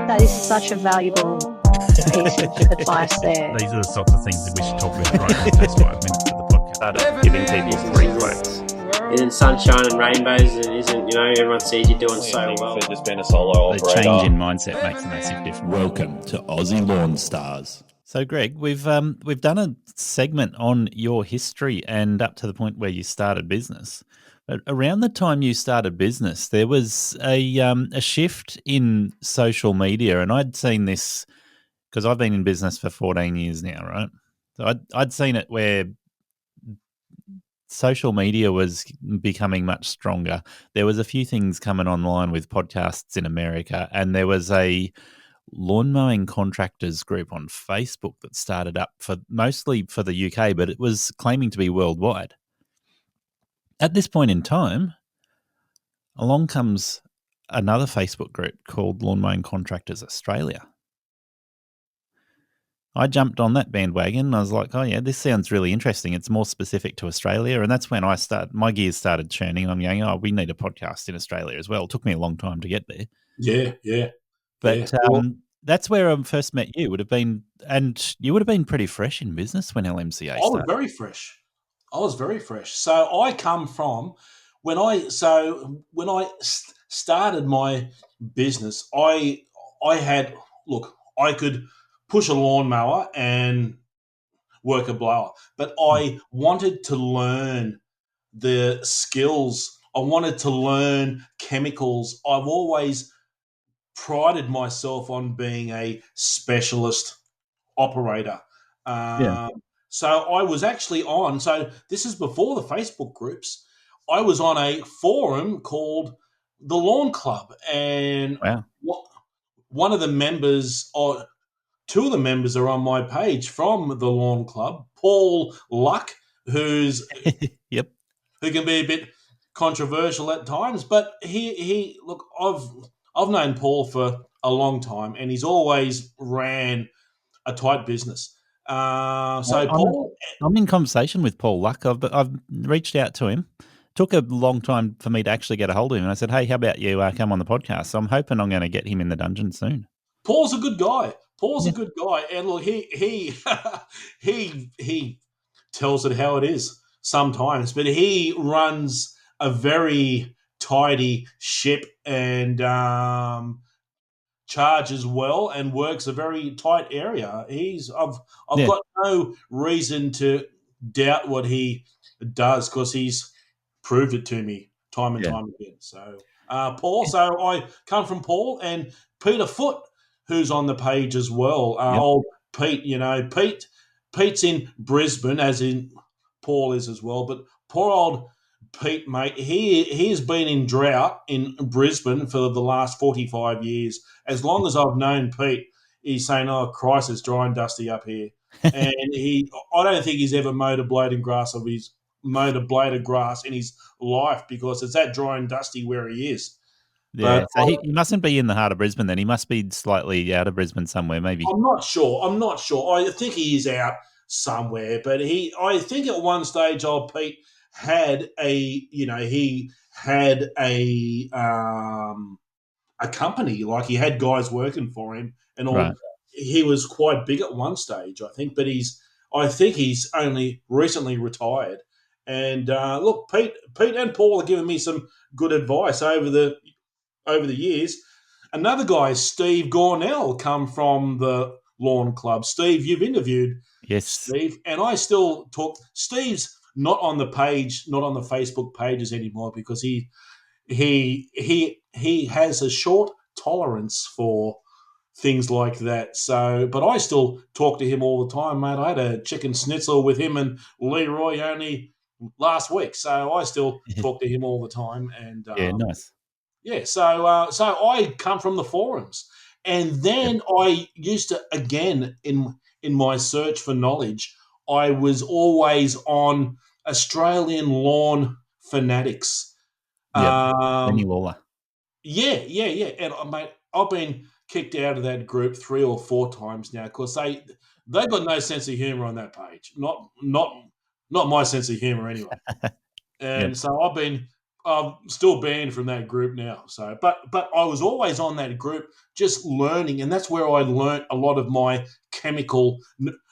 That is such a valuable piece of advice there. These are the sorts of things that we should talk about right in the first 5 minutes of the podcast. Started giving people free quotes. Isn't sunshine and rainbows, and isn't, everyone sees you doing so well. For just being a solo The operator. change in mindset makes a massive difference. Welcome to Aussie Lawn Stars. So, Greg, we've done a segment on your history and up to the point where you started business. But around the time you started business, there was a shift in social media, and I'd seen this because I've been in business for 14 years now, right? So I'd seen it where social media was becoming much stronger. There was a few things coming online with podcasts in America, and there was a lawn mowing contractors group on Facebook that started up mostly for the UK, but it was claiming to be worldwide. At this point in time, along comes another Facebook group called Lawn Mowing Contractors Australia. I jumped on that bandwagon and I was like, oh yeah, this sounds really interesting. It's more specific to Australia. And that's when my gears started churning. I'm going, oh, we need a podcast in Australia as well. It took me a long time to get there. Yeah. But that's where I first met you. And you would have been pretty fresh in business when LMCA started. I was very fresh. So I come from when I started my business, I could push a lawnmower and work a blower, but I wanted to learn the skills. I wanted to learn chemicals. I've always prided myself on being a specialist operator. So I was actually on, so this is before the Facebook groups, I was on a forum called the Lawn Club, and one of the members, or two of the members are on my page from the Lawn Club, Paul Luck, who's yep, who can be a bit controversial at times, but he look, I've known Paul for a long time, and he's always ran a tight business. Paul, I'm in conversation with Paul Luck. I've reached out to him. Took a long time for me to actually get a hold of him. And I said, hey, how about you come on the podcast? So I'm hoping I'm going to get him in the dungeon soon. Paul's a good guy. a good guy. And look, he he tells it how it is sometimes, but he runs a very tidy ship and charges well and works a very tight area. I've got no reason to doubt what he does because he's proved it to me time and time again. So Paul, so I come from Paul and Peter Foote, who's on the page as well. Old Pete, Pete's in Brisbane, as in Paul is as well. But poor old Pete, mate, he has been in drought in Brisbane for the last 45 years. As long as I've known Pete, he's saying, oh, Christ, it's dry and dusty up here. And I don't think he's ever mowed a blade of grass in his life because it's that dry and dusty where he is. Yeah, so he mustn't be in the heart of Brisbane then. He must be slightly out of Brisbane somewhere, maybe. I'm not sure. I think he is out somewhere, but I think at one stage old Pete had a company, like he had guys working for him and all. Right. He was quite big at one stage, I think, but I think he's only recently retired. And look, Pete and Paul are giving me some good advice over the years. Another guy, Steve Gornell, come from the Lawn Club. Steve, you've interviewed Steve, and I still talk. Steve's not on the page, not on the Facebook pages anymore because he has a short tolerance for things like that. So, but I still talk to him all the time, mate. I had a chicken schnitzel with him and Leroy only last week, so I still talk to him all the time. And nice. Yeah, so I come from the forums, and then I used to, again, in my search for knowledge, I was always on Australian Lawn Fanatics. Benny Waller. Yeah. And, mate, I've been kicked out of that group 3 or 4 times now because they got no sense of humour on that page. Not my sense of humour anyway. And so I've been I'm still banned from that group now. So, but I was always on that group, just learning, and that's where I learnt a lot of my chemical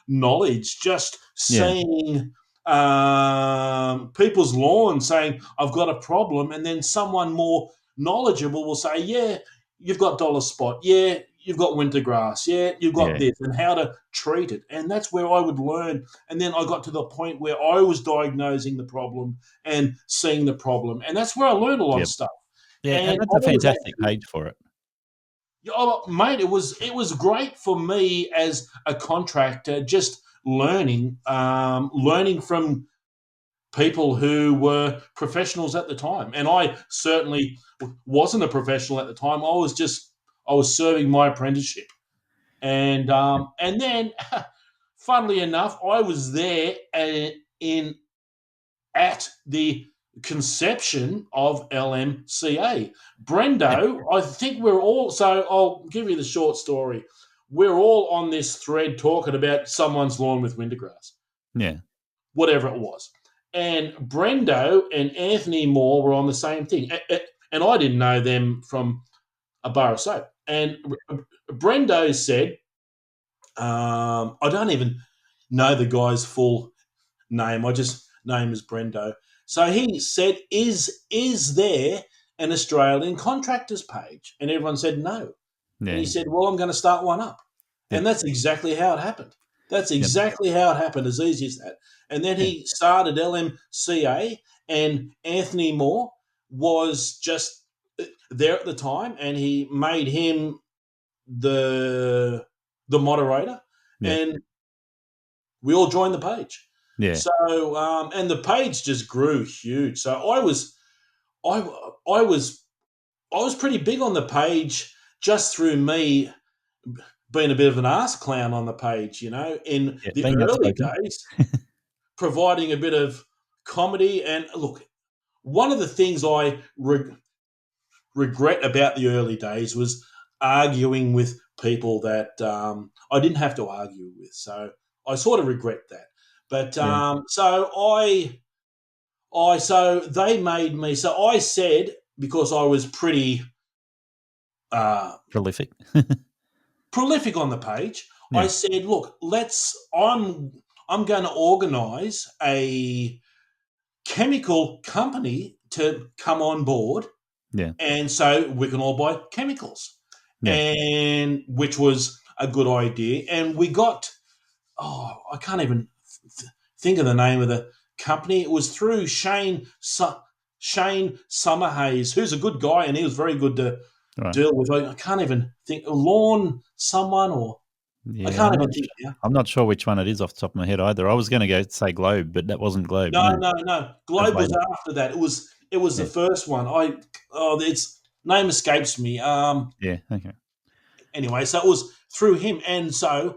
knowledge. Just seeing people's lawn, saying I've got a problem, and then someone more knowledgeable will say, "Yeah, you've got dollar spot. Yeah, you've got winter grass. Yeah, you've got this, and how to treat it." And that's where I would learn. And then I got to the point where I was diagnosing the problem and seeing the problem, and that's where I learned a lot of stuff. Yeah, and that's I a was fantastic page for it. Oh, mate, it was great for me as a contractor, just learning from people who were professionals at the time. And I certainly wasn't a professional at the time. I was serving my apprenticeship. And then, funnily enough, I was there at the conception of LMCA. Brendo, I think we're all, so I'll give you the short story. We're all on this thread talking about someone's lawn with wintergrass. Yeah. Whatever it was. And Brendo and Anthony Moore were on the same thing. And I didn't know them from a bar of soap. And Brendo said, I don't even know the guy's full name. I just know him as Brendo. So he said, is there an Australian contractors page? And everyone said no. Yeah. And he said, well, I'm going to start one up. Yep. And that's exactly how it happened. That's exactly how it happened, as easy as that. And then he started LMCA, and Anthony Moore was just there at the time, and he made him the moderator, and we all joined the page. Yeah. So and the page just grew huge. So I was pretty big on the page just through me being a bit of an ass clown on the page, in the early days, providing a bit of comedy. And look, one of the things I regret about the early days was arguing with people that I didn't have to argue with. So I sort of regret that. But so they made me. So I said, because I was pretty prolific on the page, I said, look, I'm going to organise a chemical company to come on board. Yeah. And so we can all buy chemicals. Yeah. And which was a good idea. And we got, I can't even think of the name of the company. It was through Shane Summerhays, who's a good guy, and he was very good to deal with. I can't even think. Someone or I can't even think now. I'm not sure which one it is off the top of my head either. I was going to go say Globe, but that wasn't Globe. No. Globe was after that. It was the first one. Its name escapes me. Okay. Anyway, so it was through him, and so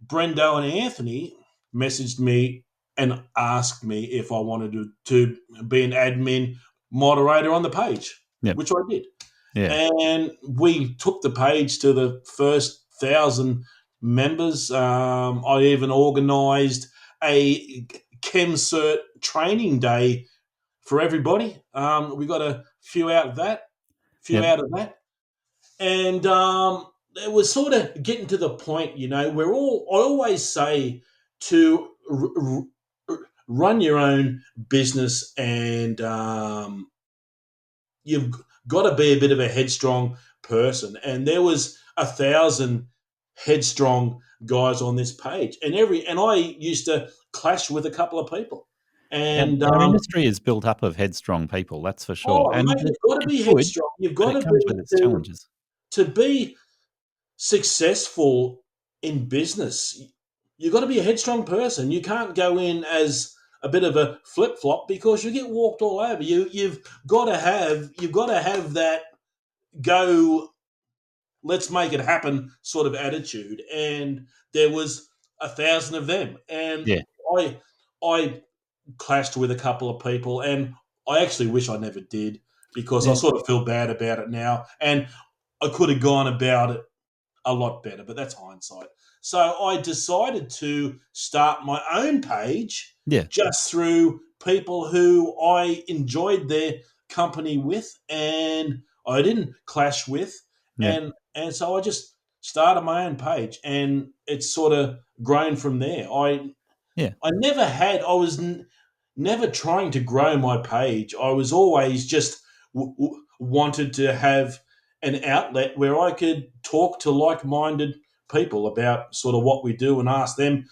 Brendo and Anthony messaged me and asked me if I wanted to be an admin moderator on the page, which I did. Yeah. And we took the page to the first 1,000 members. I even organised a ChemCert training day for everybody. We got a few out of that. And it was sort of getting to the point, I always say to run your own business, and you've got to be a bit of a headstrong person. And there was 1,000 headstrong guys on this page, and I used to clash with a couple of people. And our industry is built up of headstrong people, that's for sure. And mate, you've got to be headstrong. You've got to be with its challenges. To be successful in business, you've got to be a headstrong person. You can't go in as a bit of a flip-flop, because you get walked all over. You've got to have that go, let's make it happen sort of attitude. And there was 1,000 of them. And I clashed with a couple of people, and I actually wish I never did, because I sort of feel bad about it now. And I could have gone about it a lot better, but that's hindsight. So I decided to start my own page just through people who I enjoyed their company with, and I didn't clash with, Yeah. and so I just started my own page, and it's sort of grown from there. Yeah. I never had. I was never trying to grow my page. I was always just wanted to have an outlet where I could talk to like-minded people about sort of what we do and ask them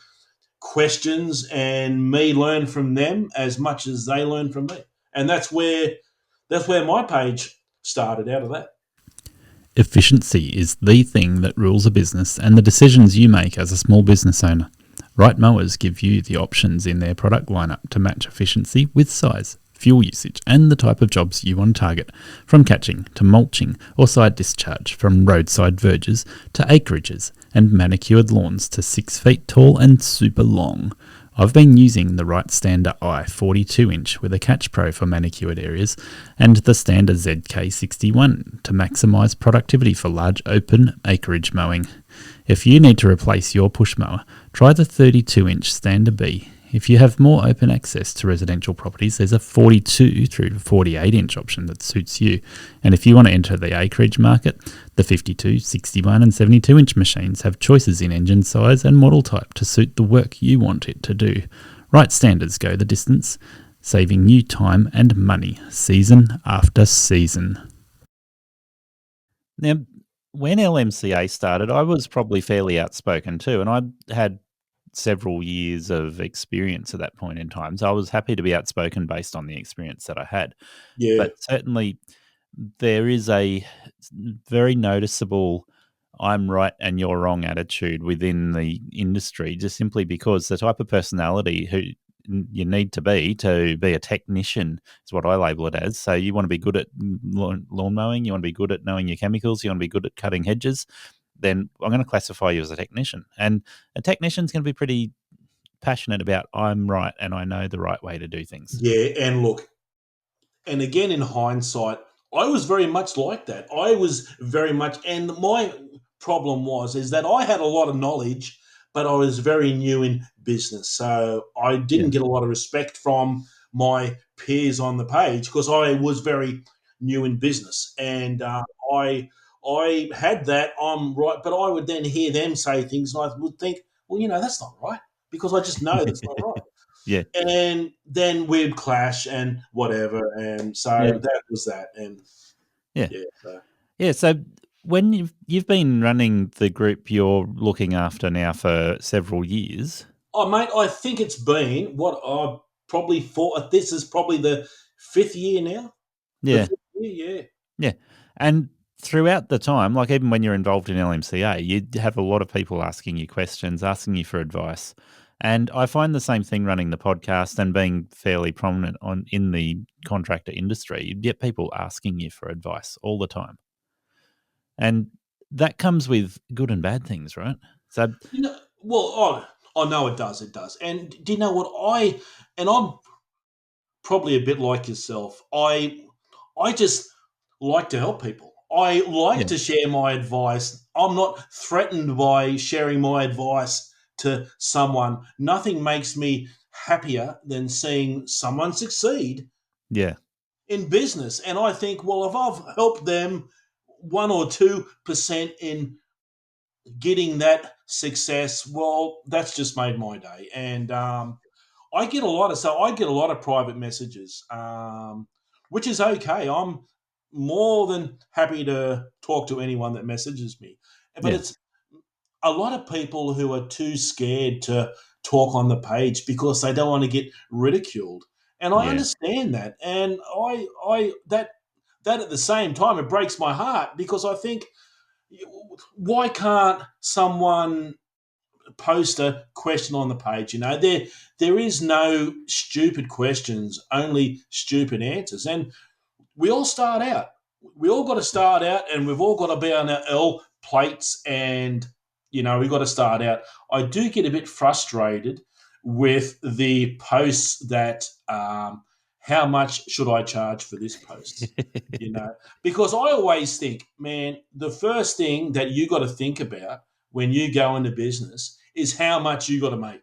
questions and me learn from them as much as they learn from me. And that's where my page started out of that. Efficiency is the thing that rules a business and the decisions you make as a small business owner. Right Mowers give you the options in their product lineup to match efficiency with size, fuel usage, and the type of jobs you want to target, from catching to mulching or side discharge, from roadside verges to acreages, and manicured lawns to 6 feet tall and super long. I've been using the Right Stander I 42-inch with a Catch Pro for manicured areas and the Stander ZK61 to maximise productivity for large open acreage mowing. If you need to replace your push mower, try the 32-inch Stander B. If you have more open access to residential properties, there's a 42 through to 48-inch option that suits you. And if you want to enter the acreage market, the 52, 61 and 72-inch machines have choices in engine size and model type to suit the work you want it to do. Right Standards go the distance, saving you time and money season after season. Now, when LMCA started, I was probably fairly outspoken too, and I had several years of experience at that point in time. So I was happy to be outspoken based on the experience that I had. Yeah. But certainly there is a very noticeable I'm right and you're wrong attitude within the industry, just simply because the type of personality who you need to be a technician is what I label it as. So you want to be good at lawn mowing, you want to be good at knowing your chemicals, you want to be good at cutting hedges, then I'm going to classify you as a technician. And a technician's going to be pretty passionate about I'm right and I know the right way to do things. Yeah, and look, and again in hindsight, I was very much like that. I was very much, and my problem is that I had a lot of knowledge, but I was very new in business. So I didn't get a lot of respect from my peers on the page because I was very new in business. And I had that, I'm right, but I would then hear them say things and I would think, well, that's not right because I just know that's not right. Yeah. And then we'd clash and whatever. And so that was that. And so when you've been running the group you're looking after now for several years. Oh, mate, I think it's been what I probably thought. This is probably the 5th year now. Yeah. The 5th year, Yeah. And throughout the time, like even when you're involved in LMCA, you have a lot of people asking you questions, asking you for advice. And I find the same thing running the podcast and being fairly prominent in the contractor industry. You get people asking you for advice all the time. And that comes with good and bad things, right? So, I know it does. It does. And do you know what I'm probably a bit like yourself. I just like to help people. I like to share my advice. I'm not threatened by sharing my advice to someone. Nothing makes me happier than seeing someone succeed in business. And I think, well, if I've helped them 1 or 2% in getting that success, well, that's just made my day. And I get a lot of private messages, which is okay. I'm more than happy to talk to anyone that messages me. But it's a lot of people who are too scared to talk on the page because they don't want to get ridiculed. And I understand that. And I that at the same time, it breaks my heart because I think, why can't someone post a question on the page? There is no stupid questions, only stupid answers. And we all start out. We all got to start out, and we've all got to be on our L plates, and we've got to start out. I do get a bit frustrated with the posts that how much should I charge for this post? Because I always think, man, the first thing that you got to think about when you go into business is how much you got to make.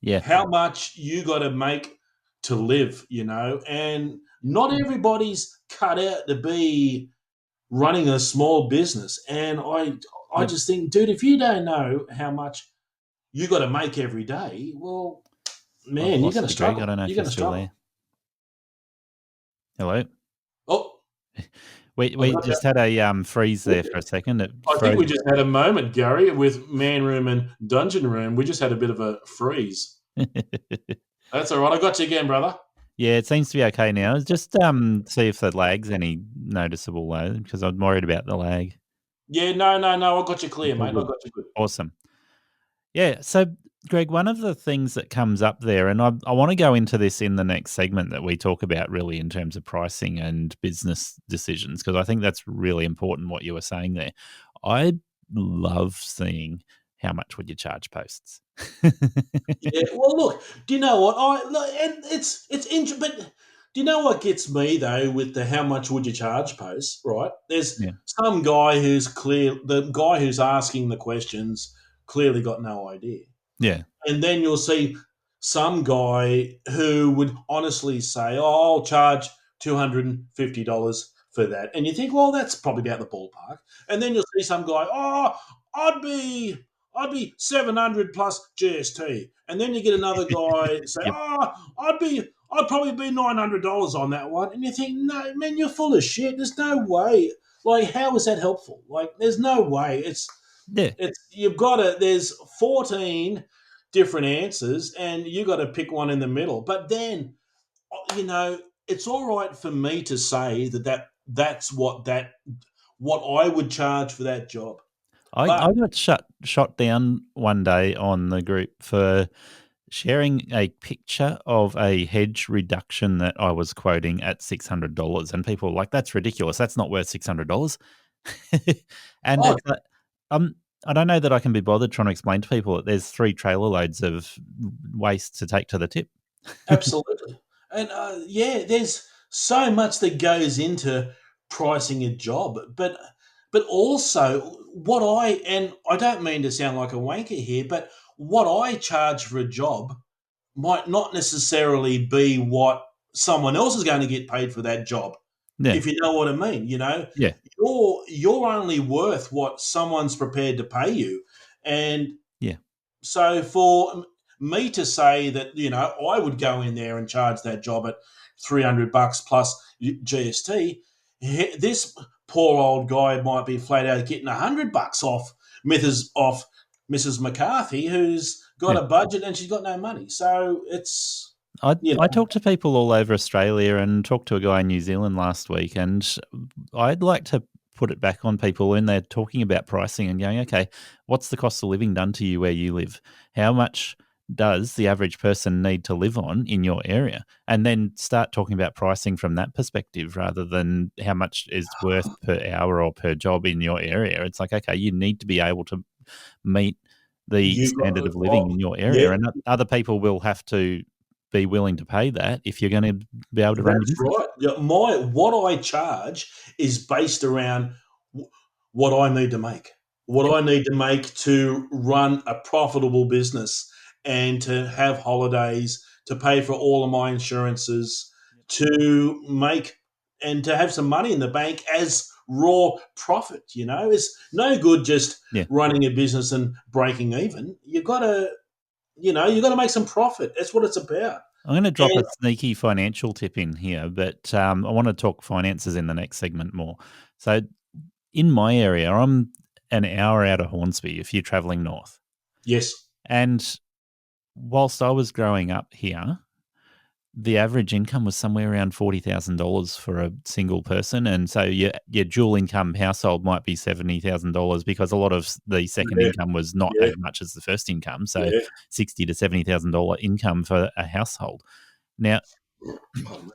Yeah. How much you got to make to live, and not everybody's cut out to be running a small business. And I just think, dude, if you don't know how much you got to make every day, well, man, you're going to struggle. I don't know if you're still there. Hello? Oh, We just had a freeze there for a second. I think we just had a moment, Gary, with Man Room and Dungeon Room. We just had a bit of a freeze. That's all right. I got you again, brother. Yeah, it seems to be okay now. Just see if the lag's any noticeable, though, because I'm worried about the lag. Yeah, no. I got you clear, mate. I got you good. Awesome. Yeah, so, Greg, one of the things that comes up there, and I want to go into this in the next segment that we talk about really in terms of pricing and business decisions, because I think that's really important what you were saying there. I love seeing how much would you charge posts. Yeah, well, look, do you know what? And it's interesting, but do you know what gets me though with the how much would you charge post? Right, there's some guy the guy who's asking the questions clearly got no idea. Yeah, and then you'll see some guy who would honestly say, "Oh, I'll charge $250 for that," and you think, "Well, that's probably about the ballpark." And then you'll see some guy, "Oh, I'd be 700 plus GST," and then you get another guy say, Yep. "Oh, I'd probably be $900 on that one," and you think, "No, man, you're full of shit. There's no way. Like, how is that helpful? Like, there's no way. It's you've got to. There's 14 different answers, and you got to pick one in the middle. But then, it's all right for me to say that's what I would charge for that job. I got shot down one day on the group for sharing a picture of a hedge reduction that I was quoting at $600, and people were like, "That's ridiculous. That's not worth $600." And it's like, I don't know that I can be bothered trying to explain to people that there's 3 trailer loads of waste to take to the tip. Absolutely. And there's so much that goes into pricing a job, but also and I don't mean to sound like a wanker here, but what I charge for a job might not necessarily be what someone else is going to get paid for that job. Yeah. If you know what I mean, Yeah. You're only worth what someone's prepared to pay you. And so for me to say that, I would go in there and charge that job at $300 plus GST, this poor old guy might be flat out getting $100 off Mrs. McCarthy, who's got a budget and she's got no money. So it's... I talked to people all over Australia and talked to a guy in New Zealand last week, and I'd like to put it back on people when they're talking about pricing and going, okay, what's the cost of living done to you where you live? How much does the average person need to live on in your area? And then start talking about pricing from that perspective rather than how much is worth per hour or per job in your area. It's like, okay, you need to be able to meet the standard of living in your area, and other people will have to be willing to pay that if you're going to be able to run your business. Right. Yeah, what I charge is based around what I need to make. What I need to make to run a profitable business and to have holidays, to pay for all of my insurances, to make and to have some money in the bank as raw profit. It's no good just running a business and breaking even. You've got to make some profit. That's what it's about. I'm going to drop a sneaky financial tip in here, but I want to talk finances in the next segment more. So in my area, I'm an hour out of Hornsby if you're traveling north. Yes. And whilst I was growing up here, the average income was somewhere around $40,000 for a single person. And so your dual income household might be $70,000 because a lot of the second income was not as much as the first income. So $60,000 to $70,000 income for a household. Now,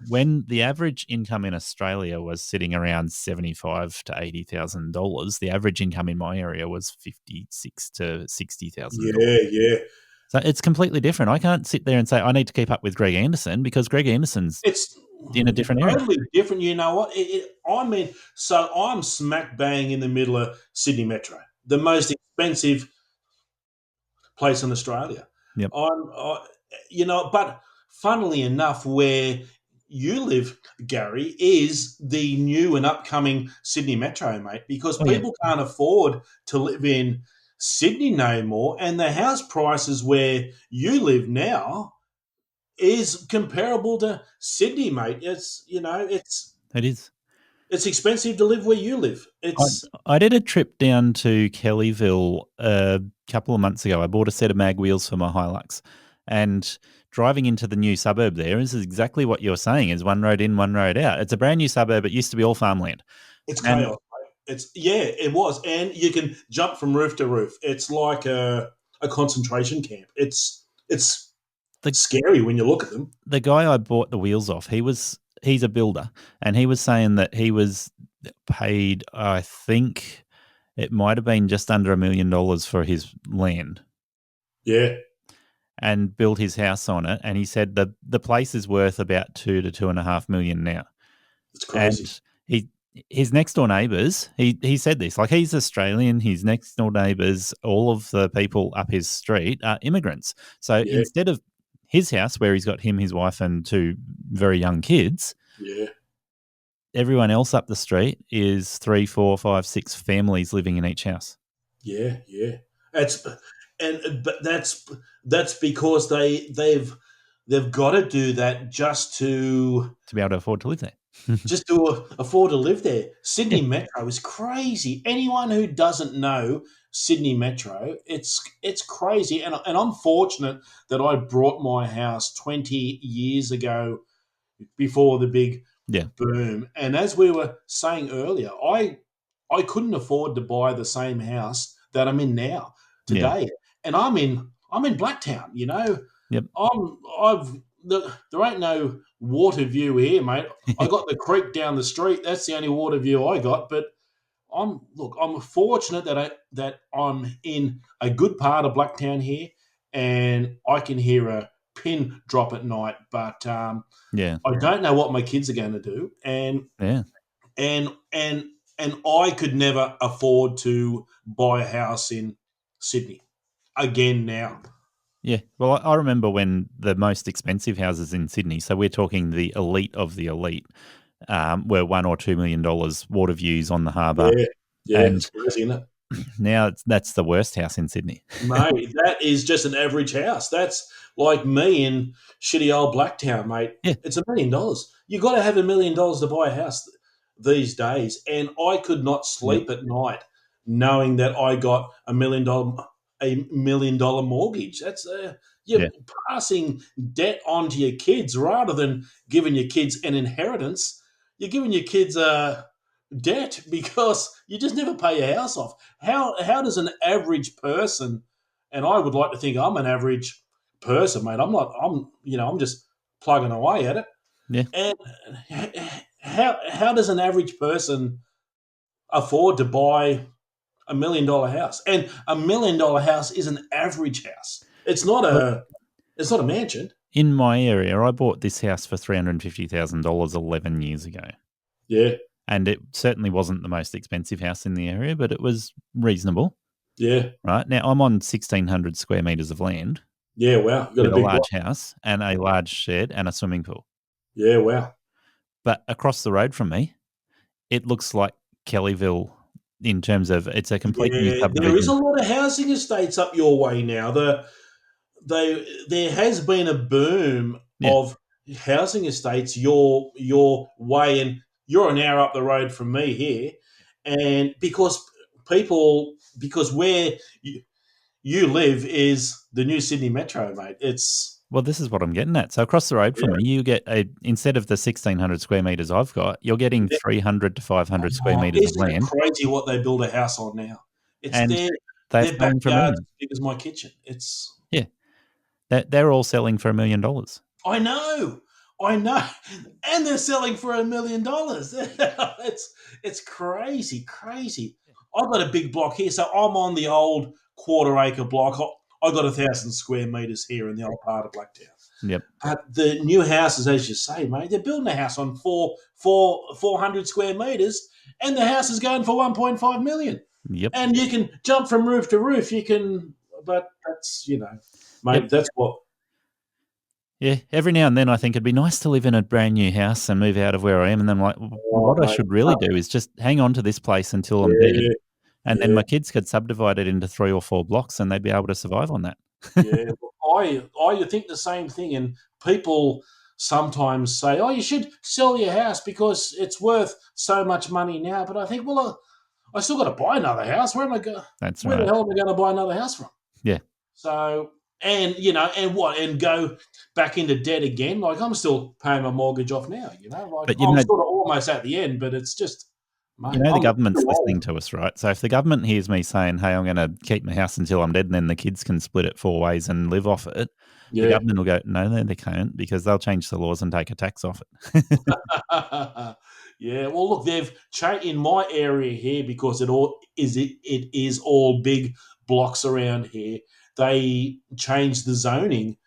when the average income in Australia was sitting around $75,000 to $80,000, the average income in my area was $56,000 to $60,000. Yeah. So it's completely different. I can't sit there and say I need to keep up with Greg Anderson because Greg Anderson's in a different area. Totally different. You know what? So I'm smack bang in the middle of Sydney Metro, the most expensive place in Australia. Yep. But funnily enough, where you live, Gary, is the new and upcoming Sydney Metro, mate, because Oh, yeah. people can't afford to live in Sydney no more, and the house prices where you live now is comparable to Sydney, mate. It's It is. it's expensive to live where you live. I did a trip down to Kellyville a couple of months ago. I bought a set of mag wheels for my Hilux, and driving into the new suburb there is exactly what you're saying: is one road in, one road out. It's a brand new suburb. It used to be all farmland. It's And- chaos, mate. It was, and you can jump from roof to roof. It's like a concentration camp. It's scary when you look at them. The guy I bought the wheels off, he's a builder, and he was saying that he was paid, I think it might have been just under $1 million for his land, Yeah, and built his house on it. And he said the place is worth about $2 to $2.5 million now. it's crazy. And his next door neighbours, he said this, like, he's Australian, his next door neighbours, all of the people up his street are immigrants. So Yeah. instead of his house where he's got him, his wife, and two very young kids, Yeah, everyone else up the street is 3, 4, 5, 6 families living in each house. yeah. But that's because they've got to do that just to To be able to afford to live there. afford to live there. Sydney Metro is crazy. Anyone who doesn't know Sydney Metro, it's crazy. And I'm fortunate that I brought my house 20 years ago before the big Yeah. boom. And as we were saying earlier, I couldn't afford to buy the same house that I'm in now today. And I'm in Blacktown, you know. Yep. There ain't no water view here, mate. I got the creek down the street. That's the only water view I got. But I'm fortunate that I'm in a good part of Blacktown here, and I can hear a pin drop at night. But I don't know what my kids are going to do, and I could never afford to buy a house in Sydney again now. Yeah. Well, I remember when the most expensive houses in Sydney, so we're talking the elite of the elite, were $1 or $2 million, water views on the harbour. Yeah, And it's crazy, isn't it? Now that's the worst house in Sydney. Mate, that is just an average house. That's like me in shitty old Blacktown, mate. Yeah. It's $1 million. You got to have $1 million to buy a house these days. And I could not sleep at night knowing that I got $1 million mortgage. That's you're passing debt on to your kids rather than giving your kids an inheritance. You're giving your kids debt because you just never pay your house off. How does an average person, and I would like to think I'm an average person, mate. I'm just plugging away at it. Yeah. And how does an average person afford to buy $1 million house? And $1 million house is an average house. It's not a mansion. In my area, I bought this house for $350,000 11 years ago. Yeah. And it certainly wasn't the most expensive house in the area, but it was reasonable. Yeah. Right. Now, I'm on 1,600 square metres of land. Yeah, wow. You got with a big large block. house and a large shed and a swimming pool. Yeah, wow. But across the road from me, it looks like Kellyville in terms of it's a complete new subdivision. There is a lot of housing estates up your way now. There has been a boom of housing estates your way, and you're an hour up the road from me here, and because where you live is the new Sydney Metro, mate. Well, this is what I'm getting at. So across the road from me, you get instead of the 1,600 square metres I've got, you're getting 300 to 500 square metres of land. It's crazy what they build a house on now. It's their backyard as big as my kitchen. They're all selling for $1 million. I know, and they're selling for $1 million. It's crazy. I've got a big block here, so I'm on the old quarter-acre block. I got 1,000 square metres here in the old part of Blacktown. Yep. The new houses, as you say, mate, they're building a house on 400 square metres, and the house is going for $1.5 million. Yep. And you can jump from roof to roof. But that's mate, that's what. Yeah, every now and then I think it'd be nice to live in a brand new house and move out of where I am, and then I'm like, what I mate. should really do is just hang on to this place until I'm dead, and then yeah. my kids could subdivide it into 3 or 4 blocks, and they'd be able to survive on that. Yeah, I think the same thing, and people sometimes say, "Oh, you should sell your house because it's worth so much money now." But I think, well, I still got to buy another house. Where am I going? That's Where right. the hell am I going to buy another house from? Yeah. So, and and go back into debt again? Like I'm still paying my mortgage off now. Like But I'm sort of almost at the end, but it's just, mate, the I'm government's too old. listening to us, right? So if the government hears me saying, "Hey, I'm going to keep my house until I'm dead," and then the kids can split it 4 ways and live off it, the Yeah. government will go, "No, they can't," because they'll change the laws and take a tax off it. Yeah, well, look, they've changed in my area here because it is all big blocks around here. They changed the zoning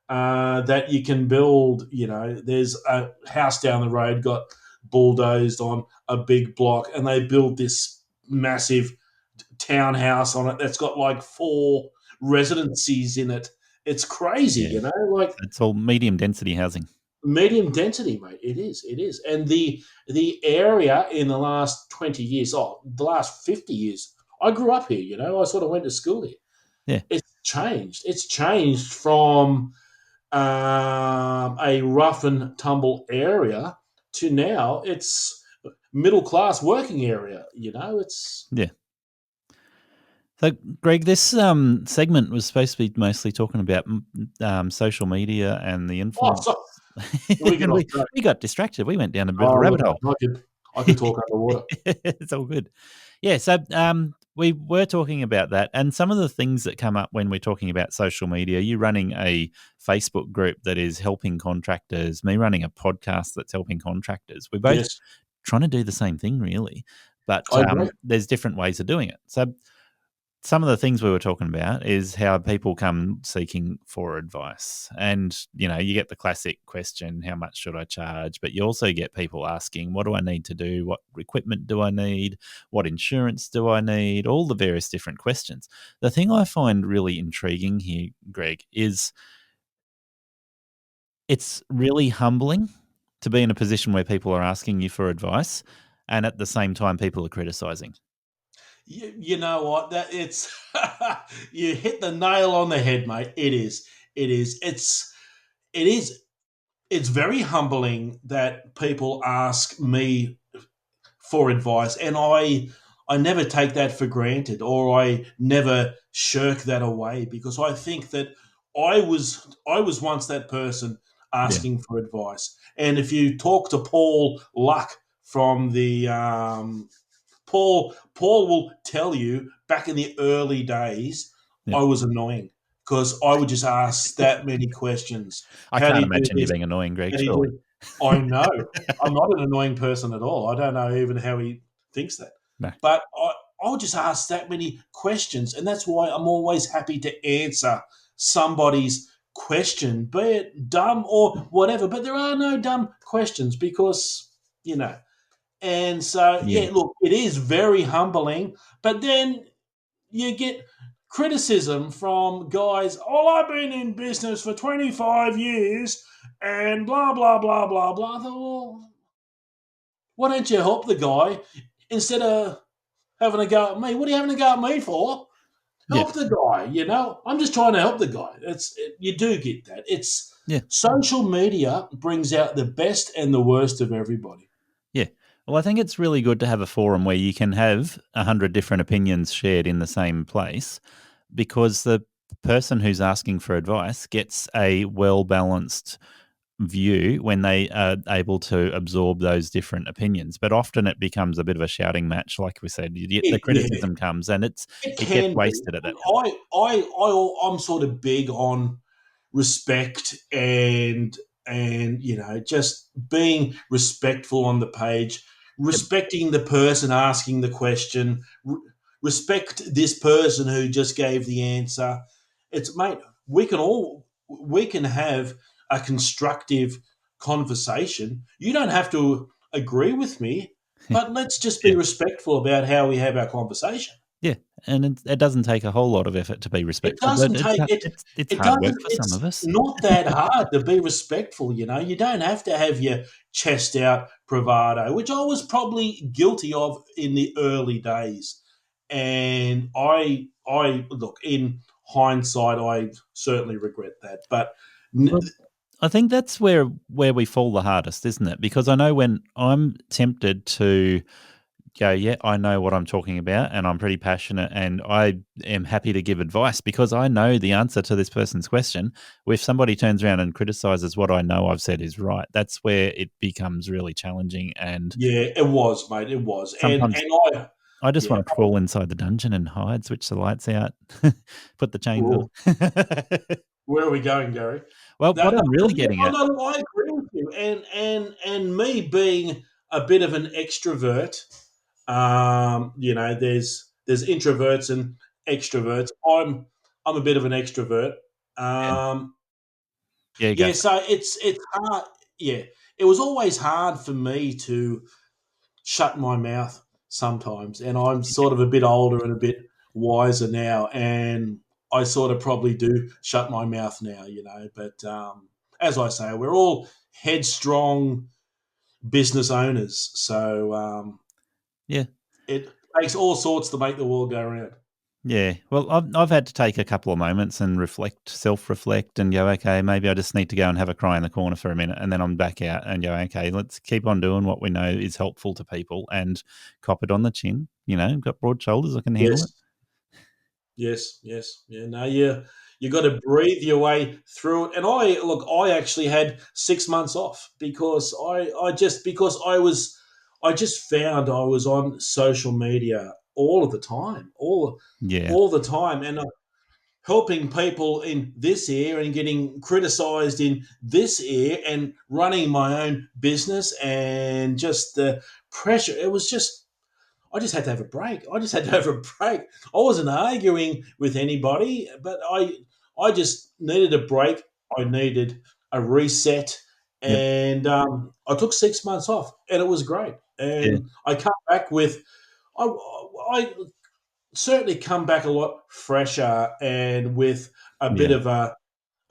that you can build. There's a house down the road got bulldozed on a big block, and they built this massive townhouse on it that's got like 4 residencies in it. It's crazy, Yeah. like. It's all medium density housing. Medium density, mate. It is, and the area in the last 20 years, the last 50 years. I grew up here. I sort of went to school here. Yeah. It's changed. It's changed from a rough and tumble area to now it's middle class working area. It's Yeah. So, Greg, this segment was supposed to be mostly talking about social media and the influence. so we get off track. we got distracted. We went down a bit of a rabbit hole. I could talk underwater. It's all good. Yeah, so we were talking about that, and some of the things that come up when we're talking about social media. You running a Facebook group that is helping contractors, me running a podcast that's helping contractors. We're both Yes, trying to do the same thing, really, but I agree. there's different ways of doing it. So some of the things we were talking about is how people come seeking for advice. And, you get the classic question, how much should I charge? But you also get people asking, what do I need to do? What equipment do I need? What insurance do I need? All the various different questions. The thing I find really intriguing here, Greg, is it's really humbling to be in a position where people are asking you for advice, and at the same time, people are criticizing. You know what? That it's you hit the nail on the head, mate. It is. It is. It is. It's very humbling that people ask me for advice, and I never take that for granted, or I never shirk that away, because I think that I was once that person asking for advice. And if you talk to Paul Luck from the Paul will tell you back in the early days, Yeah. I was annoying because I would just ask that many questions. I How do can't you do imagine you this? being annoying, Greg, How do you surely. do- I know. I'm not an annoying person at all. I don't know even how he thinks that. No. But I would just ask that many questions, and that's why I'm always happy to answer somebody's question, be it dumb or whatever. But there are no dumb questions because, and so, Yeah. look, it is very humbling, but then you get criticism from guys, I've been in business for 25 years and blah, blah, blah, blah, blah. I thought, well, why don't you help the guy instead of having a go at me? What are you having a go at me for? Help the guy, I'm just trying to help the guy. You do get that. Social media brings out the best and the worst of everybody. Yeah. Well, I think it's really good to have a forum where you can have 100 different opinions shared in the same place, because the person who's asking for advice gets a well-balanced view when they are able to absorb those different opinions. But often it becomes a bit of a shouting match, like we said. The criticism comes, and it gets wasted at that point. I'm sort of big on respect and just being respectful on the page, respecting the person asking the question, respect this person who just gave the answer. Mate, we can have a constructive conversation. You don't have to agree with me, but let's just be respectful about how we have our conversation. And it doesn't take a whole lot of effort to be It respectful, but doesn't take it. it's It hard work doesn't. for some It's of us. not that hard to be respectful. You know, you don't have to have your chest out bravado, which I was probably guilty of in the early days. And I look, in hindsight, I certainly regret that. But Well, I think that's where we fall the hardest, isn't it? Because I know when I'm tempted to go, yeah, I know what I'm talking about and I'm pretty passionate and I am happy to give advice because I know the answer to this person's question. If somebody turns around and criticizes what I know I've said is right, that's where it becomes really challenging. And yeah, it was, mate. It was. sometimes I just yeah. want to crawl inside the dungeon and hide, switch the lights out, put the chains Ooh. on. Where are we going, Gary? Well, what I'm really getting at. No, I agree with you. And me being a bit of an extrovert, you know, there's introverts and extroverts. I'm a bit of an extrovert. Yeah, Yeah, so it's hard. Yeah, it was always hard for me to shut my mouth sometimes, and I'm sort of a bit older and a bit wiser now, and I sort of probably do shut my mouth now, you know. But as I say, we're all headstrong business owners, so Yeah. it takes all sorts to make the world go round. Yeah, well, I've had to take a couple of moments and self-reflect, and go, okay, maybe I just need to go and have a cry in the corner for a minute, and then I'm back out and go, okay, let's keep on doing what we know is helpful to people, and cop it on the chin. You know, got broad shoulders, I can handle it. Yes. Yeah, no, you got to breathe your way through it. And I actually had 6 months off because I just found I was on social media all of the time, Yeah, all the time, and helping people in this area and getting criticised in this area and running my own business and just the pressure. It was just I just had to have a break. I wasn't arguing with anybody, but I just needed a break. I needed a reset, yep, and I took 6 months off, and it was great. yeah, And I come back with I certainly come back a lot fresher and with a bit yeah, of a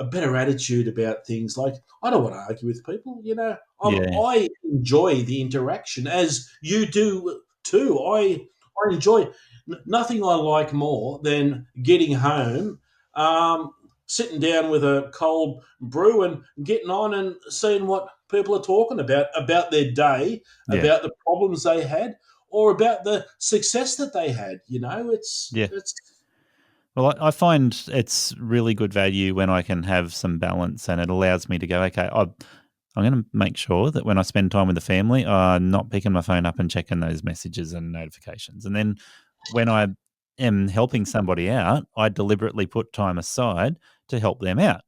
better attitude about things. Like I don't want to argue with people. You know, yeah, I enjoy the interaction as you do too. I enjoy nothing I like more than getting home, sitting down with a cold brew and getting on and seeing what people are talking about their day, yeah, about the problems they had, or about the success that they had. You know, yeah. it's Well, I find it's really good value when I can have some balance, and it allows me to go, okay, I'm going to make sure that when I spend time with the family, I'm not picking my phone up and checking those messages and notifications. And then when I am helping somebody out, I deliberately put time aside to help them out.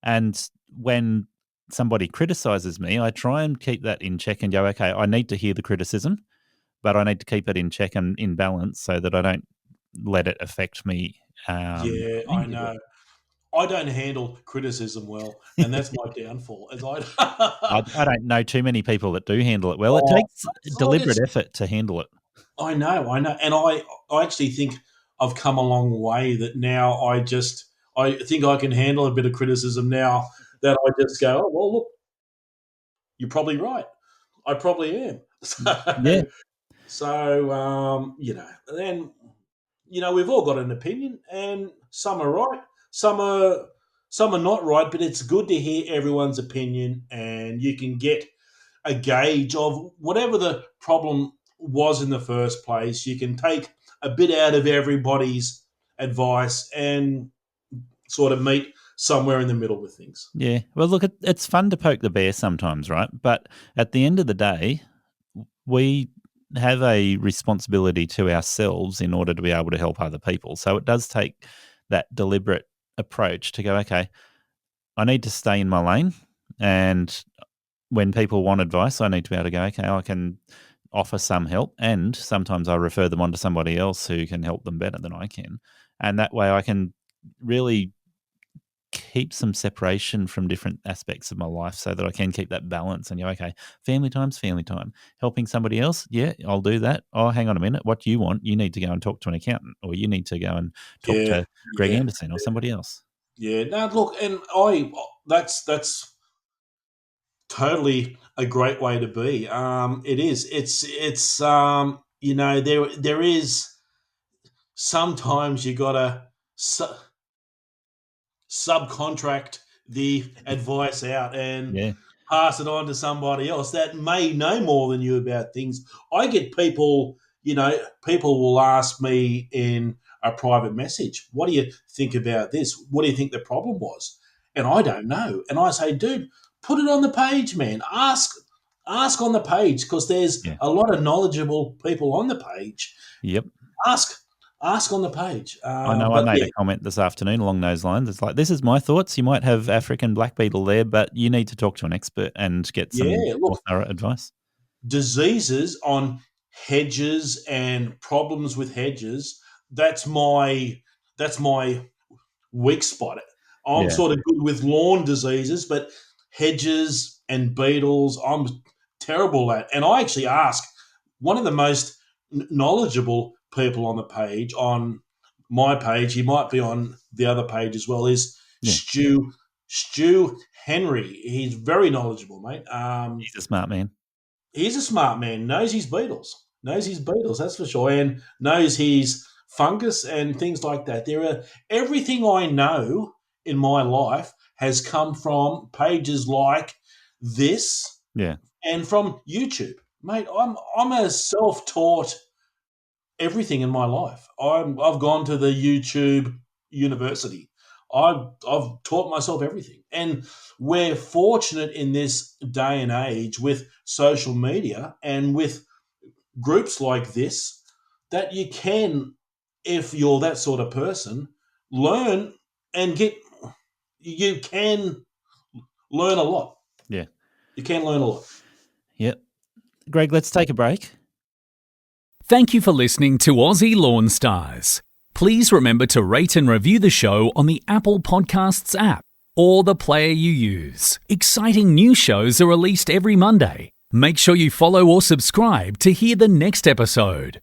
And when somebody criticizes me, I try and keep that in check and go, okay, I need to hear the criticism, but I need to keep it in check and in balance so that I don't let it affect me. yeah, I know. I don't handle criticism well, and that's my downfall. As I don't know too many people that do handle it well. It oh, takes deliberate effort to handle it. I know, and I actually think I've come a long way. That now I think I can handle a bit of criticism now. That I just go, oh well, look, you're probably right. I probably am. Yeah, So you know, then you know we've all got an opinion, and some are right, some are not right. But it's good to hear everyone's opinion, and you can get a gauge of whatever the problem was in the first place. You can take a bit out of everybody's advice and sort of meet somewhere in the middle with things. yeah. Well, look, it's fun to poke the bear sometimes, right? But at the end of the day, we have a responsibility to ourselves in order to be able to help other people. So it does take that deliberate approach to go, okay, I need to stay in my lane. And when people want advice, I need to be able to go, okay, I can offer some help. And sometimes I refer them on to somebody else who can help them better than I can. And that way I can really keep some separation from different aspects of my life so that I can keep that balance and okay, family time's family time. Helping somebody else, yeah, I'll do that. Oh, hang on a minute. What do you want? You need to go and talk to an accountant, or you need to go and talk to Greg Anderson or somebody else. Yeah, no, look, and that's totally a great way to be. It is. It's there is sometimes you gotta subcontract the advice out and pass it on to somebody else that may know more than you about things. I get people, people will ask me in a private message, what do you think about this? What do you think the problem was? And I don't know. And I say, dude, put it on the page, man. Ask on the page, because there's a lot of knowledgeable people on the page. Yep. Ask on the page. I know I made a comment this afternoon along those lines. It's like, this is my thoughts. You might have African black beetle there, but you need to talk to an expert and get some more thorough advice. Diseases on hedges and problems with hedges, that's my weak spot. I'm sort of good with lawn diseases, but hedges and beetles, I'm terrible at. And I actually ask one of the most knowledgeable people on the page, on my page, he might be on the other page as well, is Stu Henry. He's very knowledgeable, mate. He's a smart man. He's a smart man, knows his beetles, that's for sure, and knows his fungus and things like that. Everything I know in my life has come from pages like this and from YouTube. Mate, I'm a self-taught everything in my life. I've gone to the YouTube university. I've taught myself everything. And we're fortunate in this day and age with social media and with groups like this that you can, if you're that sort of person, learn and you can learn a lot. Yeah. You can learn a lot. Yep. Greg, let's take a break. Thank you for listening to Aussie Lawn Stars. Please remember to rate and review the show on the Apple Podcasts app or the player you use. Exciting new shows are released every Monday. Make sure you follow or subscribe to hear the next episode.